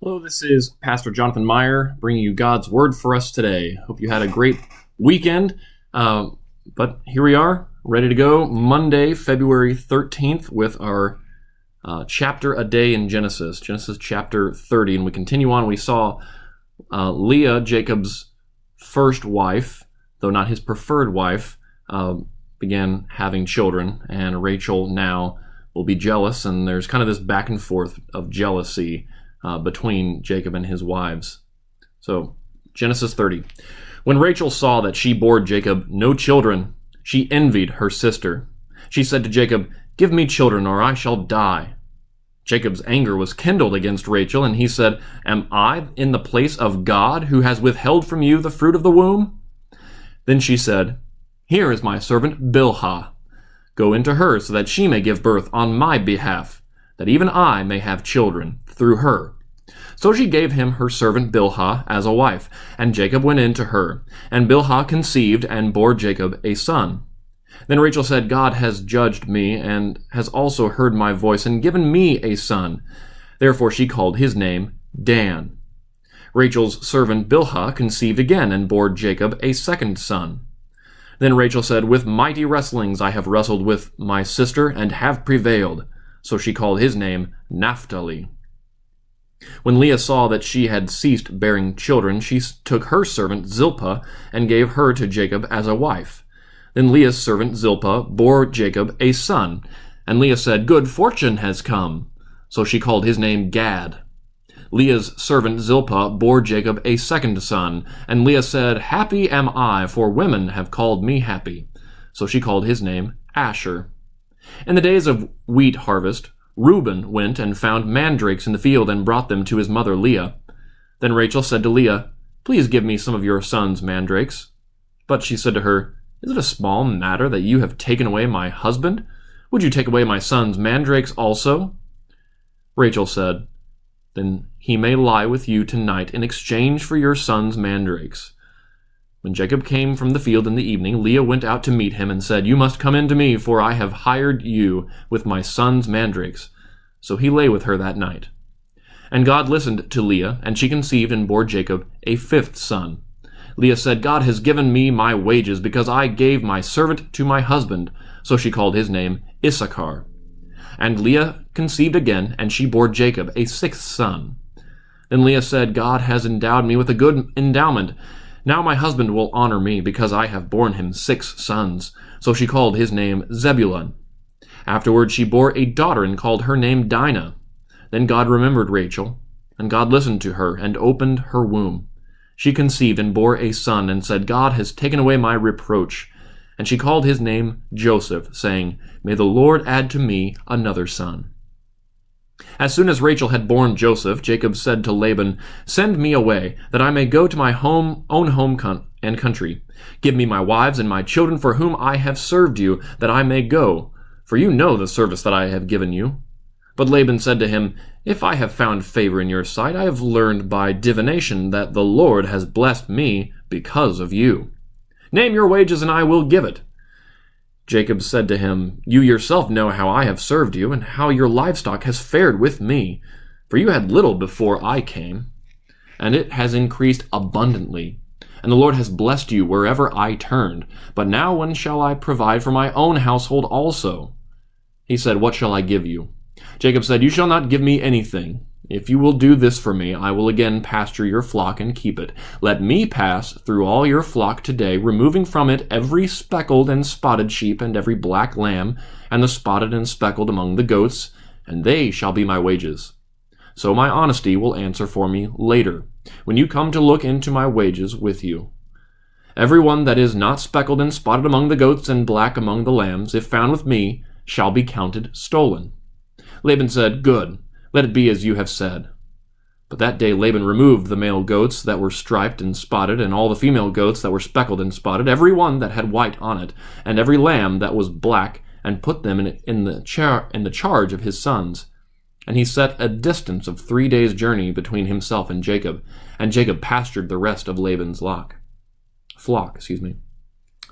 Hello, this is Pastor Jonathan Meyer bringing you God's Word for us today. Hope you had a great weekend, but here we are, ready to go, Monday, February 13th, with our chapter a day in Genesis chapter 30, and we continue on. We saw Leah, Jacob's first wife, though not his preferred wife, began having children, and Rachel now will be jealous, and there's kind of this back and forth of jealousy between Jacob and his wives. So, Genesis 30. When Rachel saw that she bore Jacob no children, she envied her sister. She said to Jacob, "Give me children, or I shall die." Jacob's anger was kindled against Rachel, and he said, "Am I in the place of God, who has withheld from you the fruit of the womb?" Then she said, "Here is my servant Bilhah. Go into her, so that she may give birth on my behalf, that even I may have children through her." So she gave him her servant Bilhah as a wife, and Jacob went in to her. And Bilhah conceived and bore Jacob a son. Then Rachel said, "God has judged me, and has also heard my voice, and given me a son." Therefore she called his name Dan. Rachel's servant Bilhah conceived again, and bore Jacob a second son. Then Rachel said, "With mighty wrestlings I have wrestled with my sister, and have prevailed." So she called his name Naphtali. When Leah saw that she had ceased bearing children, she took her servant Zilpah and gave her to Jacob as a wife. Then Leah's servant Zilpah bore Jacob a son, and Leah said, "Good fortune has come." So she called his name Gad. Leah's servant Zilpah bore Jacob a second son, and Leah said, "Happy am I, for women have called me happy." So she called his name Asher. In the days of wheat harvest, Reuben went and found mandrakes in the field and brought them to his mother Leah. Then Rachel said to Leah, "Please give me some of your son's mandrakes." But she said to her, "Is it a small matter that you have taken away my husband? Would you take away my son's mandrakes also?" Rachel said, "Then he may lie with you tonight in exchange for your son's mandrakes." When Jacob came from the field in the evening, Leah went out to meet him and said, "You must come in to me, for I have hired you with my son's mandrakes." So he lay with her that night. And God listened to Leah, and she conceived and bore Jacob a fifth son. Leah said, "God has given me my wages, because I gave my servant to my husband." So she called his name Issachar. And Leah conceived again, and she bore Jacob a sixth son. Then Leah said, "God has endowed me with a good endowment. Now my husband will honor me, because I have borne him 6 sons." So she called his name Zebulun. Afterward she bore a daughter, and called her name Dinah. Then God remembered Rachel, and God listened to her, and opened her womb. She conceived and bore a son, and said, "God has taken away my reproach." And she called his name Joseph, saying, "May the Lord add to me another son." As soon as Rachel had borne Joseph, Jacob said to Laban, "Send me away, that I may go to my own home and country. Give me my wives and my children for whom I have served you, that I may go, for you know the service that I have given you." But Laban said to him, "If I have found favor in your sight, I have learned by divination that the Lord has blessed me because of you. Name your wages, and I will give it." Jacob said to him, "You yourself know how I have served you, and how your livestock has fared with me. For you had little before I came, and it has increased abundantly. And the Lord has blessed you wherever I turned. But now when shall I provide for my own household also?" He said, "What shall I give you?" Jacob said, "You shall not give me anything. If you will do this for me, I will again pasture your flock and keep it. Let me pass through all your flock today, removing from it every speckled and spotted sheep and every black lamb, and the spotted and speckled among the goats, and they shall be my wages. So my honesty will answer for me later, when you come to look into my wages with you. Every one that is not speckled and spotted among the goats and black among the lambs, if found with me, shall be counted stolen." Laban said, "Good. Let it be as you have said." But that day Laban removed the male goats that were striped and spotted, and all the female goats that were speckled and spotted, every one that had white on it, and every lamb that was black, and put them in the charge of his sons. And he set a distance of 3 days' journey between himself and Jacob pastured the rest of Laban's flock.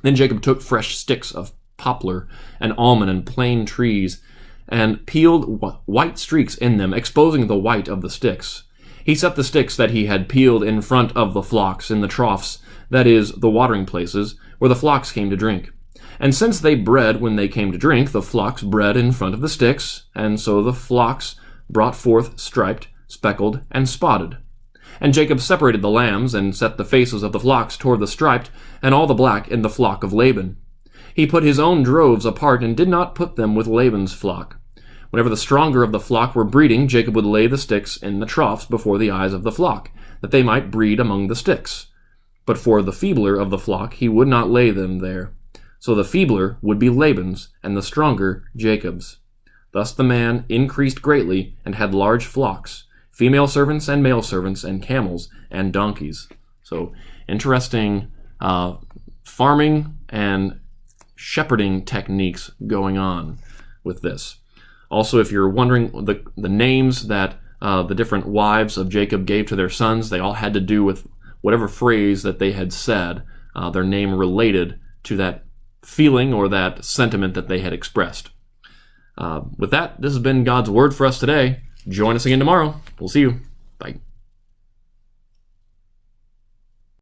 Then Jacob took fresh sticks of poplar and almond and plane trees, and peeled white streaks in them, exposing the white of the sticks. He set the sticks that he had peeled in front of the flocks in the troughs, that is, the watering places, where the flocks came to drink. And since they bred when they came to drink, the flocks bred in front of the sticks, and so the flocks brought forth striped, speckled, and spotted. And Jacob separated the lambs, and set the faces of the flocks toward the striped, and all the black in the flock of Laban. He put his own droves apart, and did not put them with Laban's flock. Whenever the stronger of the flock were breeding, Jacob would lay the sticks in the troughs before the eyes of the flock, that they might breed among the sticks. But for the feebler of the flock he would not lay them there. So the feebler would be Laban's, and the stronger Jacob's. Thus the man increased greatly, and had large flocks, female servants and male servants, and camels and donkeys. So interesting farming and shepherding techniques going on with this. Also, if you're wondering, the names that the different wives of Jacob gave to their sons, they all had to do with whatever phrase that they had said, their name related to that feeling or that sentiment that they had expressed. With that, this has been God's Word for us today. Join us again tomorrow. We'll see you. Bye.